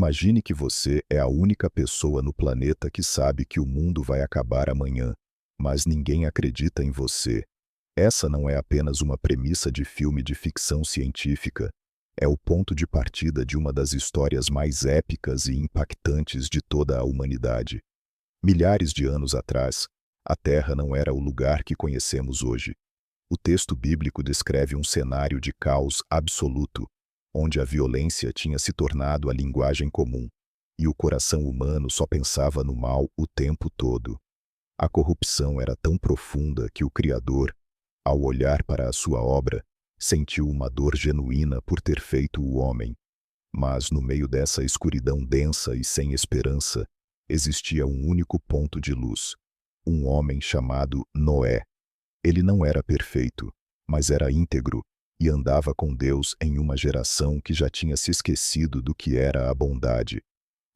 Imagine que você é a única pessoa no planeta que sabe que o mundo vai acabar amanhã, mas ninguém acredita em você. Essa não é apenas uma premissa de filme de ficção científica, é o ponto de partida de uma das histórias mais épicas e impactantes de toda a humanidade. Milhares de anos atrás, a Terra não era o lugar que conhecemos hoje. O texto bíblico descreve um cenário de caos absoluto, onde a violência tinha se tornado a linguagem comum, e o coração humano só pensava no mal o tempo todo. A corrupção era tão profunda que o Criador, ao olhar para a sua obra, sentiu uma dor genuína por ter feito o homem. Mas no meio dessa escuridão densa e sem esperança, existia um único ponto de luz: um homem chamado Noé. Ele não era perfeito, mas era íntegro e andava com Deus em uma geração que já tinha se esquecido do que era a bondade.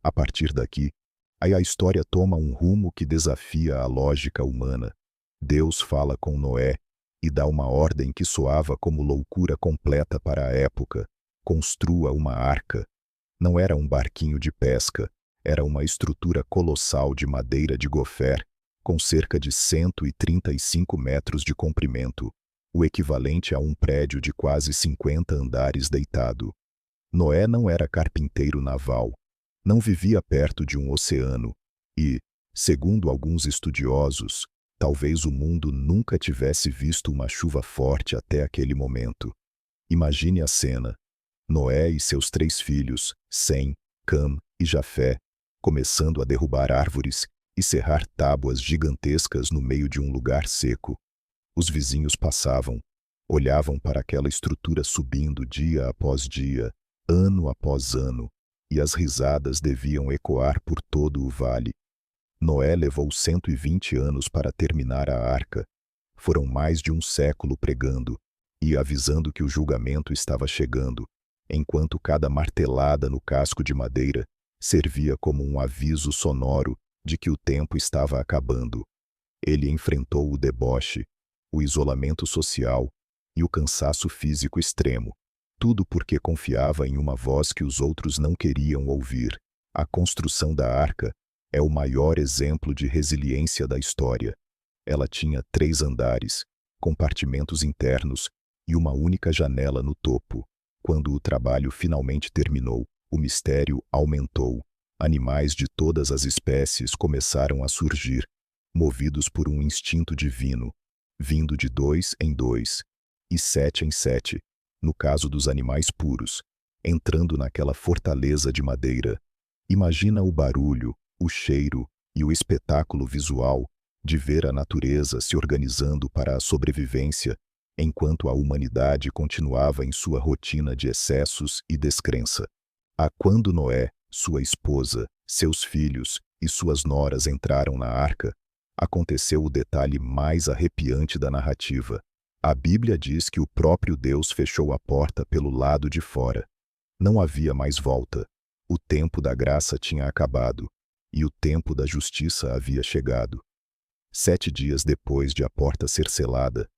A partir daqui, aí a história toma um rumo que desafia a lógica humana. Deus fala com Noé e dá uma ordem que soava como loucura completa para a época: construa uma arca. Não era um barquinho de pesca, era uma estrutura colossal de madeira de gofer, com cerca de 135 metros de comprimento, o equivalente a um prédio de quase 50 andares deitado. Noé não era carpinteiro naval, não vivia perto de um oceano e, segundo alguns estudiosos, talvez o mundo nunca tivesse visto uma chuva forte até aquele momento. Imagine a cena: Noé e seus 3 filhos, Sem, Cam e Jafé, começando a derrubar árvores e serrar tábuas gigantescas no meio de um lugar seco. Os vizinhos passavam, olhavam para aquela estrutura subindo dia após dia, ano após ano, e as risadas deviam ecoar por todo o vale. Noé levou 120 anos para terminar a arca. Foram mais de um século pregando e avisando que o julgamento estava chegando, enquanto cada martelada no casco de madeira servia como um aviso sonoro de que o tempo estava acabando. Ele enfrentou o deboche, o isolamento social e o cansaço físico extremo, tudo porque confiava em uma voz que os outros não queriam ouvir. A construção da arca é o maior exemplo de resiliência da história. Ela tinha 3 andares, compartimentos internos e uma única janela no topo. Quando o trabalho finalmente terminou, o mistério aumentou. Animais de todas as espécies começaram a surgir, movidos por um instinto divino, vindo de 2 em 2 e 7 em 7, no caso dos animais puros, entrando naquela fortaleza de madeira. Imagina o barulho, o cheiro e o espetáculo visual de ver a natureza se organizando para a sobrevivência, enquanto a humanidade continuava em sua rotina de excessos e descrença. Quando Noé, sua esposa, seus filhos e suas noras entraram na arca, aconteceu o detalhe mais arrepiante da narrativa. A Bíblia diz que o próprio Deus fechou a porta pelo lado de fora. Não havia mais volta. O tempo da graça tinha acabado, e o tempo da justiça havia chegado. 7 dias depois de a porta ser selada,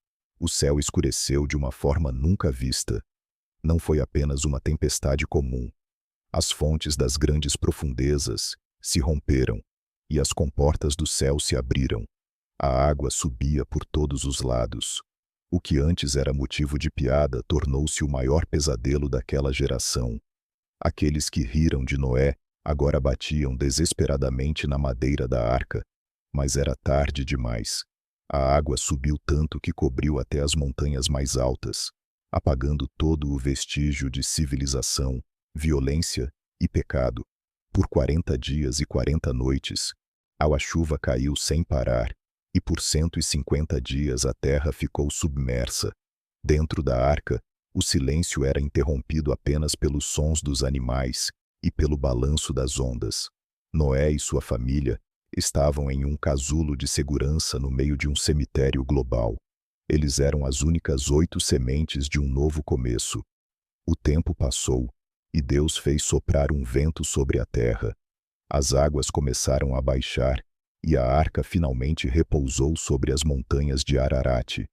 o céu escureceu de uma forma nunca vista. Não foi apenas uma tempestade comum. As fontes das grandes profundezas se romperam, e as comportas do céu se abriram. A água subia por todos os lados. O que antes era motivo de piada tornou-se o maior pesadelo daquela geração. Aqueles que riram de Noé agora batiam desesperadamente na madeira da arca, mas era tarde demais. A água subiu tanto que cobriu até as montanhas mais altas, apagando todo o vestígio de civilização, violência e pecado. Por 40 dias e 40 noites, a chuva caiu sem parar, e por 150 dias a terra ficou submersa. Dentro da arca, o silêncio era interrompido apenas pelos sons dos animais e pelo balanço das ondas. Noé e sua família estavam em um casulo de segurança no meio de um cemitério global. Eles eram as únicas 8 sementes de um novo começo. O tempo passou, e Deus fez soprar um vento sobre a terra. As águas começaram a baixar, e a arca finalmente repousou sobre as montanhas de Ararat.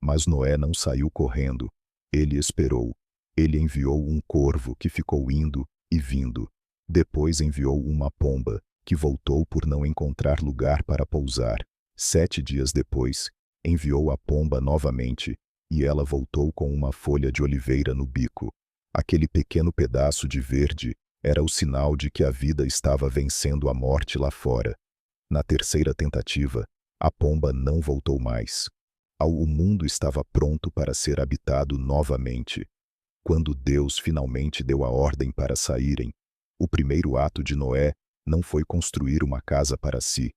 Mas Noé não saiu correndo. Ele esperou. Ele enviou um corvo que ficou indo e vindo. Depois enviou uma pomba, que voltou por não encontrar lugar para pousar. 7 dias depois, enviou a pomba novamente, e ela voltou com uma folha de oliveira no bico. Aquele pequeno pedaço de verde era o sinal de que a vida estava vencendo a morte lá fora. Na terceira tentativa, a pomba não voltou mais. O mundo estava pronto para ser habitado novamente. Quando Deus finalmente deu a ordem para saírem, o primeiro ato de Noé não foi construir uma casa para si,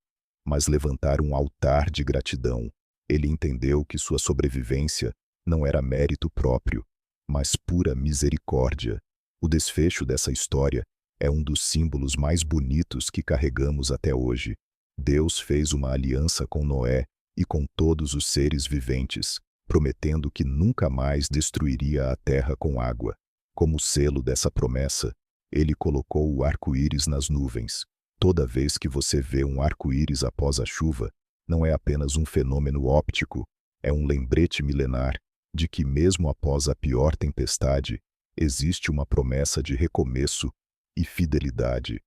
mas levantar um altar de gratidão. Ele entendeu que sua sobrevivência não era mérito próprio, mas pura misericórdia. O desfecho dessa história é um dos símbolos mais bonitos que carregamos até hoje. Deus fez uma aliança com Noé e com todos os seres viventes, prometendo que nunca mais destruiria a terra com água. Como selo dessa promessa, ele colocou o arco-íris nas nuvens. Toda vez que você vê um arco-íris após a chuva, não é apenas um fenômeno óptico, é um lembrete milenar de que mesmo após a pior tempestade, existe uma promessa de recomeço e fidelidade.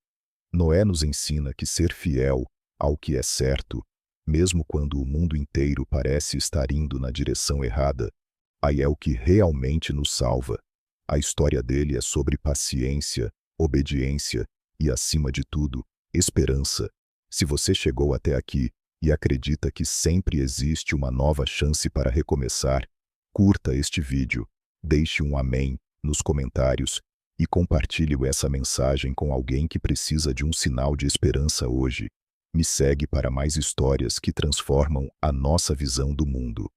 Noé nos ensina que ser fiel ao que é certo, mesmo quando o mundo inteiro parece estar indo na direção errada, aí é o que realmente nos salva. A história dele é sobre paciência, obediência e, acima de tudo, esperança. Se você chegou até aqui e acredita que sempre existe uma nova chance para recomeçar, curta este vídeo, deixe um amém nos comentários e compartilhe essa mensagem com alguém que precisa de um sinal de esperança hoje. Me segue para mais histórias que transformam a nossa visão do mundo.